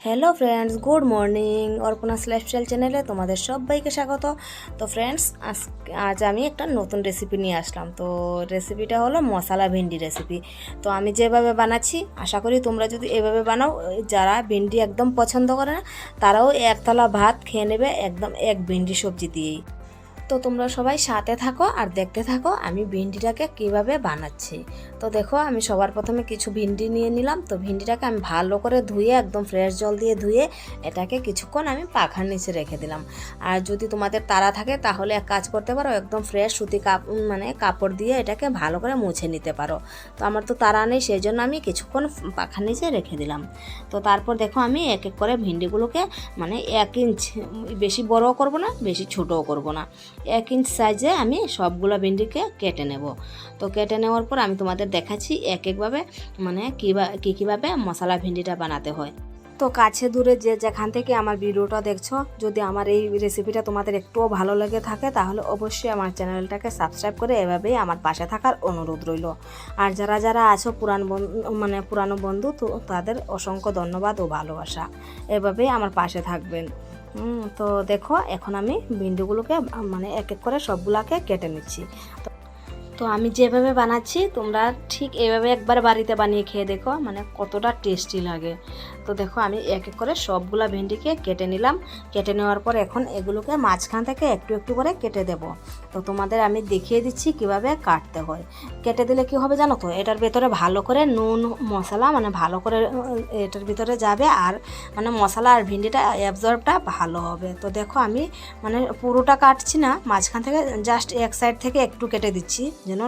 Hello friends, good morning. Arpana's lifestyle চ্যানেলে তোমাদের সবাইকে স্বাগত। তো ফ্রেন্ডস, আজ আমি একটা নতুন রেসিপি নিয়ে আসলাম। তো রেসিপিটা হলো মশলা ভিন্ডি রেসিপি। তো আমি যেভাবে বানাচ্ছি, আশা করি তোমরা যদি এভাবে বানাও, যারা ভিন্ডি একদম পছন্দ করে না তারাও এক থালা ভাত খেয়ে নেবে একদম এক ভিন্ডি সবজি দিয়েই। তো তোমরা সবাই সাথে থাকো আর দেখতে থাকো আমি ভিন্ডিটাকে কিভাবে বানাচ্ছি। তো দেখো, আমি সবার প্রথমে কিছু ভিন্ডি নিয়ে নিলাম। তো ভিন্ডিটাকে আমি ভালো করে ধুয়ে একদম ফ্রেশ জল দিয়ে ধুয়ে এটাকে কিছুক্ষণ আমি পাখার নিচে রেখে দিলাম। আর যদি তোমাদের তাড়া থাকে তাহলে এক কাজ করতে পারো, একদম ফ্রেশ সুতি কাপড় দিয়ে এটাকে ভালো করে মুছে নিতে পারো। তো আমার তো তাড়া নেই, সেই জন্য আমি কিছুক্ষণ পাখার নিচে রেখে দিলাম। তো তারপর দেখো, আমি এক এক করে ভিন্ডিগুলোকে 1 ইঞ্চ, বেশি বড়ও করব না বেশি ছোটও করব না, 1 ইঞ্চ সাইজে আমি সবগুলো ভিন্ডিকে কেটে নেব। তো কেটে নেওয়ার পর আমি তোমাদের দেখাচ্ছি এক একভাবে কীভাবে মশলা ভিন্ডিটা বানাতে হয়। তো কাছে দূরে যে যেখান থেকে আমার ভিডিওটা দেখছো, যদি আমার এই রেসিপিটা তোমাদের একটুও ভালো লেগে থাকে তাহলে অবশ্যই আমার চ্যানেলটাকে সাবস্ক্রাইব করে এভাবেই আমার পাশে থাকার অনুরোধ রইল। আর যারা যারা আছো পুরানো বন্ধু, তো তাদের অসংখ্য ধন্যবাদ ও ভালোবাসা। এভাবেই আমার পাশে থাকবেন। তো দেখো, এখন আমি ভিন্ডিগুলোকে এক এক করে সবগুলাকে কেটে নিচ্ছি। তো আমি যেভাবে বানাচ্ছি তোমরা ঠিক এভাবে একবার বাড়িতে বানিয়ে খেয়ে দেখো, কতটা টেস্টি লাগে। তো দেখো, আমি এক এক করে সবগুলা ভেন্ডিকে কেটে নিলাম। কেটে নেওয়ার পর এখন এগুলোকে মাঝখান থেকে একটু একটু করে কেটে দেব। তো তোমাদের আমি দেখিয়ে দিচ্ছি কিভাবে কাটতে হয়। কেটে দিলে কি হবে জানো তো, এটার ভেতরে ভালো করে নুন মশলা ভালো করে এটার ভিতরে যাবে, আর মশলা আর ভিন্ডিটা অ্যাবজর্বটা ভালো হবে। তো দেখো, আমি পুরোটা কাটছি না, মাঝখান থেকে জাস্ট এক সাইড থেকে একটু কেটে দিচ্ছি, যেন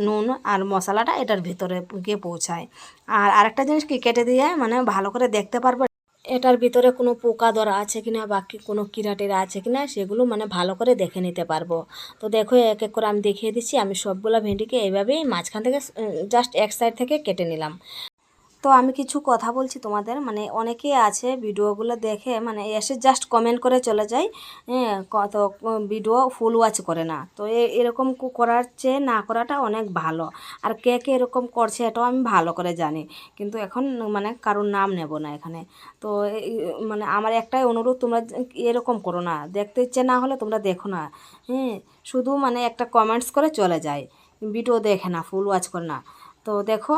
নুন আর মশলাটা এটার ভিতরে গিয়ে পৌঁছায়। আর আরেকটা জিনিস কি, কেটে দিয়ে ভালো করে দেখতে পারবো এটার ভিতরে কোনো পোকা ধরা আছে কিনা বা কোনো কিরাটেরা আছে কিনা, সেগুলো ভালো করে দেখে নিতে পারবো। তো দেখো, এক এক করে আমি দেখিয়ে দিচ্ছি। আমি সবগুলো ভেন্ডিকে এইভাবেই মাঝখান থেকে জাস্ট এক সাইড থেকে কেটে নিলাম। তো আমি কিছু কথা বলছি তোমাদের, অনেকেই আছে ভিডিওগুলো দেখে এসে জাস্ট কমেন্ট করে চলে যায়, হ্যাঁ, কত ভিডিও ফুল ওয়াচ করে না। তো এরকম করার চেয়ে না করাটা অনেক ভালো। আর কে কে এরকম করছে এটাও আমি ভালো করে জানি, কিন্তু এখন কারোর নাম নেব না এখানে। তো আমার একটাই অনুরোধ, তোমরা এরকম করো না। দেখতে ইচ্ছে না হলে তোমরা দেখো না, হ্যাঁ, শুধু একটা কমেন্টস করে চলে যায়, ভিডিও দেখে না, ফুল ওয়াচ করে না। তো দেখো,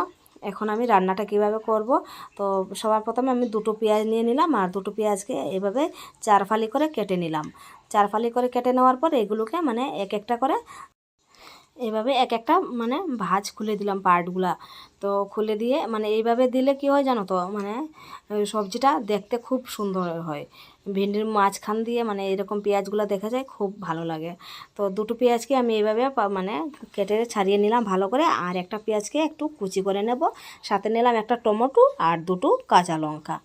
এখন আমি রান্নাটা কিভাবে করব। তো সবার প্রথমে আমি 2টো পেঁয়াজ নিয়ে নিলাম, আর 2টো পেঁয়াজকে এভাবে 4 ফালি করে কেটে নিলাম। 4 ফালি করে কেটে নেওয়ার পর এগুলোকে এক একটা করে এইভাবে এক একটা ভাঁজ খুলে দিলাম পার্টগুলা। তো খুলে দিয়ে এইভাবে দিলে কি হয় জানো তো, সবজিটা দেখতে খুব সুন্দর হয়। ভেন্ডির মাঝখান দিয়ে এরকম পেঁয়াজগুলো দেখা যায়, খুব ভালো লাগে। তো 2টো পেঁয়াজকে আমি এইভাবে কেটে ছাড়িয়ে নিলাম ভালো করে, আর একটা পেঁয়াজকে একটু কুচি করে নেব। সাথে নিলাম একটা টমেটো আর 2টো কাঁচা লঙ্কা।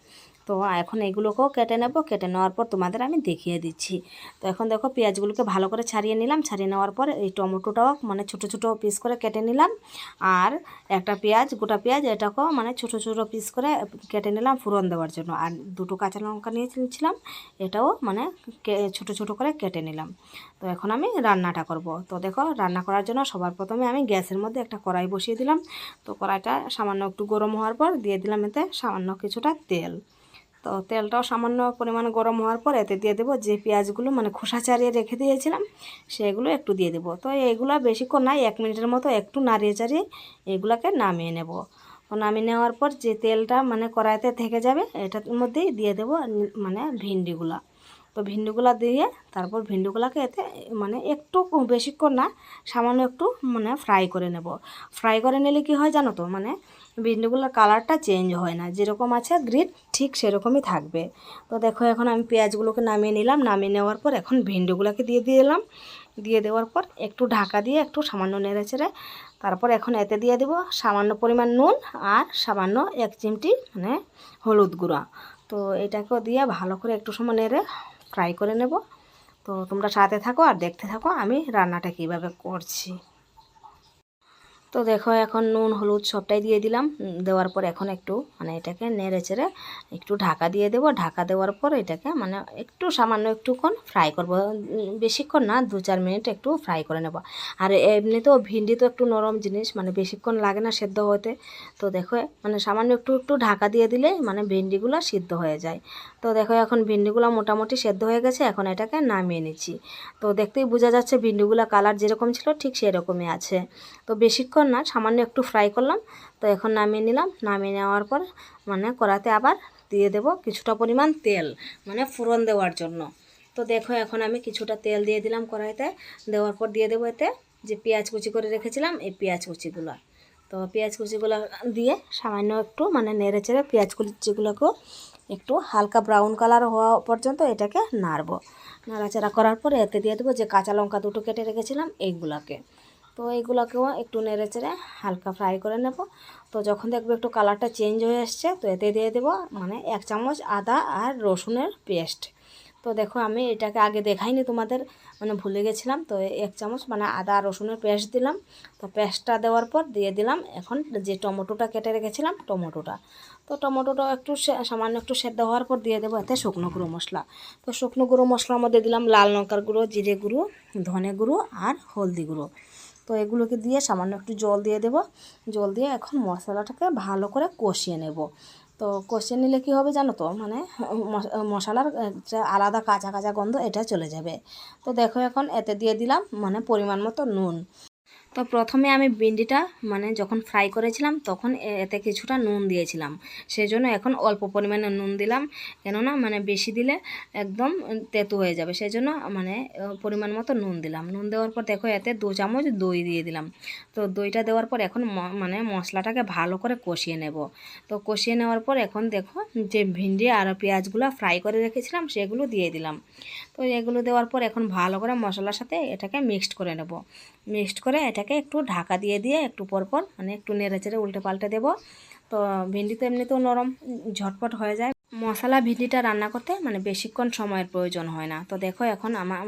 তো এখন এগুলোকেও কেটে নেব। কেটে নেওয়ার পর তোমাদের আমি দেখিয়ে দিচ্ছি। তো এখন দেখো, পেঁয়াজগুলোকে ভালো করে ছাড়িয়ে নিলাম। ছাড়িয়ে নেওয়ার পর এই টমেটোটাও ছোট ছোট পিস করে কেটে নিলাম। আর একটা পেঁয়াজ, গোটা পেঁয়াজ, এটাকেও ছোট ছোট পিস করে কেটে নিলাম ফোড়ন দেওয়ার জন্য। আর 2টো কাঁচা লঙ্কা নিয়েছিলাম, এটাও ছোট ছোট করে কেটে নিলাম। তো এখন আমি রান্নাটা করব। তো দেখো, রান্না করার জন্য সবার প্রথমে আমি গ্যাসের মধ্যে একটা কড়াই বসিয়ে দিলাম। তো কড়াইটা সামান্য একটু গরম হওয়ার পর দিয়ে দিলাম এতে সামান্য কিছুটা তেল। তো তেলটাও সামান্য পরিমাণে গরম হওয়ার পর এতে দিয়ে দেবো যে পেঁয়াজগুলো খোসা ছাড়িয়ে রেখে দিয়েছিলাম, সেগুলো একটু দিয়ে দেবো। তো এইগুলো বেশিক্ষণ নাই, 1 মিনিটের মতো একটু নাড়িয়ে চাড়িয়ে এগুলোকে নামিয়ে নেব। তো নামিয়ে নেওয়ার পর যে তেলটা কড়াইতে থেকে যাবে, এটার মধ্যেই দিয়ে দেবো ভিন্ডিগুলা। তো ভিন্ডিগুলো দিয়ে তারপর ভিন্ডিগুলোকে এতে একটু বেশিক্ষণ না, সামান্য একটু ফ্রাই করে নেব। ফ্রাই করে নিলে কি হয় জানো তো, ভিন্ডিগুলোর কালারটা চেঞ্জ হয় না, যেরকম আছে গ্রিন ঠিক সেরকমই থাকবে। তো দেখো, এখন আমি পেঁয়াজগুলোকে নামিয়ে নিলাম। নামিয়ে নেওয়ার পর এখন ভিন্ডিগুলোকে দিয়ে দিলাম। দিয়ে দেওয়ার পর একটু ঢাকা দিয়ে একটু সামান্য নেড়ে চেড়ে তারপর এখন এতে দিয়ে দেবো সামান্য পরিমাণ নুন আর সামান্য 1 চিমটি হলুদ গুঁড়া। তো এটাকেও দিয়ে ভালো করে একটু সময় নেড়ে ফ্রাই করে নেব। তো তোমরা সাথে থাকো আর দেখতে থাকো আমি রান্নাটা কীভাবে করছি। তো তো দেখো এখন নুন হলুদ সবটাই দিয়ে দিলাম। দেওয়ার পর এখন একটু মানে এটাকে নেড়ে চেড়ে একটু ঢাকা দিয়ে দেবো। ঢাকা দেওয়ার পর এটাকে মানে একটু সামান্য একটুক্ষণ ফ্রাই করব, বেশিক্ষণ না, 2-4 মিনিট একটু ফ্রাই করে নেব। আর এমনিতেও ভিন্ডি তো একটু নরম জিনিস, মানে বেশিক্ষণ লাগে না সেদ্ধ হতে। তো দেখো মানে সামান্য একটু একটু ঢাকা দিয়ে দিলে মানে ভিন্ডিগুলো সিদ্ধ হয়ে যায়। তো দেখো এখন ভিন্ডিগুলো মোটামুটি সেদ্ধ হয়ে গেছে, এখন এটাকে নামিয়ে নিচ্ছি। তো দেখতেই বোঝা যাচ্ছে ভিন্ডিগুলো কালার যেরকম ছিল ঠিক সেরকমই আছে। তো বেশিক্ষণ না, সামান্য একটু ফ্রাই করলাম। তো এখন নামিয়ে নিলাম। নামিয়ে নেওয়ার পর মানে কড়াতে আবার দিয়ে দেব কিছুটা পরিমাণ তেল, মানে ফোড়ন দেওয়ার জন্য। তো দেখো এখন আমি কিছুটা তেল দিয়ে দিলাম কড়াইতে। দেওয়ার পর দিয়ে দেবো এতে যে পেঁয়াজ কুচি করে রেখেছিলাম, এই পেঁয়াজ কুচিগুলো। তো পেঁয়াজ কুচিগুলো দিয়ে সামান্য একটু মানে নেড়ে চেড়ে পেঁয়াজ কুচিগুলোকেও একটু হালকা ব্রাউন কালার হওয়া পর্যন্ত এটাকে নাড়বো। নাড়াচাড়া করার পরে এতে দিয়ে দেবো যে কাঁচা লঙ্কা দুটো কেটে রেখেছিলাম এইগুলাকে। তো এইগুলোকেও একটু নেড়ে চেড়ে হালকা ফ্রাই করে নেব। তো যখন দেখবো একটু কালারটা চেঞ্জ হয়ে আসছে, তো এতে দিয়ে দেবো মানে 1 চামচ আদা আর রসুনের পেস্ট। তো দেখো আমি এটাকে আগে দেখাইনি তোমাদের, মানে ভুলে গেছিলাম। তো 1 চামচ মানে আদা রসুনের পেস্ট দিলাম। তো পেস্টটা দেওয়ার পর দিয়ে দিলাম এখন যে টমেটোটা কেটে রেখেছিলাম টমেটোটা। তো টমেটোটা একটু সামান্য একটু সেদ্ধ হওয়ার পর দিয়ে দেবো এতে শুকনো গুঁড়ো মশলা। তো শুকনো গুঁড়ো মশলার মধ্যে দিলাম লাল লঙ্কার গুঁড়ো, জিরে গুঁড়ো, ধনে গুঁড়ো আর হলদি গুঁড়ো। তো এগুলোকে দিয়ে সামান্য একটু জল দিয়ে দেব। জল দিয়ে এখন মশলাটাকে ভালো করে কষিয়ে নেব। তো কষিয়ে নিলে কী হবে জানো তো, মানে মশলার যে আলাদা কাঁচা কাঁচা গন্ধ এটা চলে যাবে। তো দেখো এখন এতে দিয়ে দিলাম মানে পরিমাণ মতো নুন। তো প্রথমে আমি ভিন্ডিটা মানে যখন ফ্রাই করেছিলাম তখন এতে কিছুটা নুন দিয়েছিলাম, সেজন্য এখন অল্প পরিমাণে নুন দিলাম। কেননা মানে বেশি দিলে একদম তেতো হয়ে যাবে, সেজন্য মানে পরিমাণ মতো নুন দিলাম। নুন দেওয়ার পর দেখো এতে 2 চামচ দই দিয়ে দিলাম। তো দইটা দেওয়ার পর এখন মানে মশলাটাকে ভালো করে কষিয়ে নেব। তো কষিয়ে নেওয়ার পর এখন দেখো যে ভিন্ডি আর পেঁয়াজগুলো ফ্রাই করে রেখেছিলাম সেগুলো দিয়ে দিলাম। তো এগুলো দেওয়ার পর এখন ভালো করে মশলার সাথে এটাকে মিক্সড করে নেব। মিক্সড করে এটাকে একটু ঢাকা দিয়ে দিয়ে একটু পরপর মানে একটু নেড়ে চেড়ে উল্টে পাল্টে দেবো। তো ভিন্ডি তো এমনিতেও নরম, ঝটপট হয়ে যায়। মশলা ভিন্ডিটা রান্না করতে মানে বেশিক্ষণ সময়ের প্রয়োজন হয় না। তো দেখো এখন আমার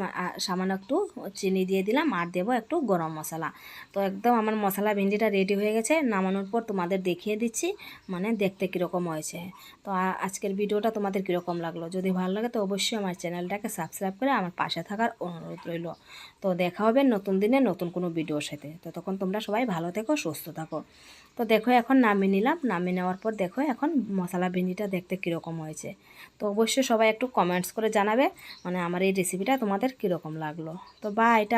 সামান্য একটু চিনি দিয়ে দিলাম আর দেবো একটু গরম মশলা। তো একদম আমার মশলা ভিন্ডিটা রেডি হয়ে গেছে। নামানোর পর তোমাদের দেখিয়ে দিচ্ছি মানে দেখতে কীরকম হয়েছে। তো আজকের ভিডিওটা তোমাদের কীরকম লাগলো, যদি ভালো লাগে তো অবশ্যই আমার চ্যানেলটাকে সাবস্ক্রাইব করে আমার পাশে থাকার অনুরোধ রইল। তো দেখা হবে নতুন দিনে নতুন কোনো ভিডিওর সাথে। তো তখন তোমরা সবাই ভালো থেকো, সুস্থ থাকো। তো দেখো এখন নামিয়ে নিলাম। নামিয়ে নেওয়ার পর দেখো এখন মশলা ভিন্ডিটা দেখতে কীরকম হয়েছে। তো অবশ্যই সবাই একটু কমেন্টস করে জানাবে মানে আমার এই রেসিপিটা তোমাদের কীরকম লাগলো। তো বা এটা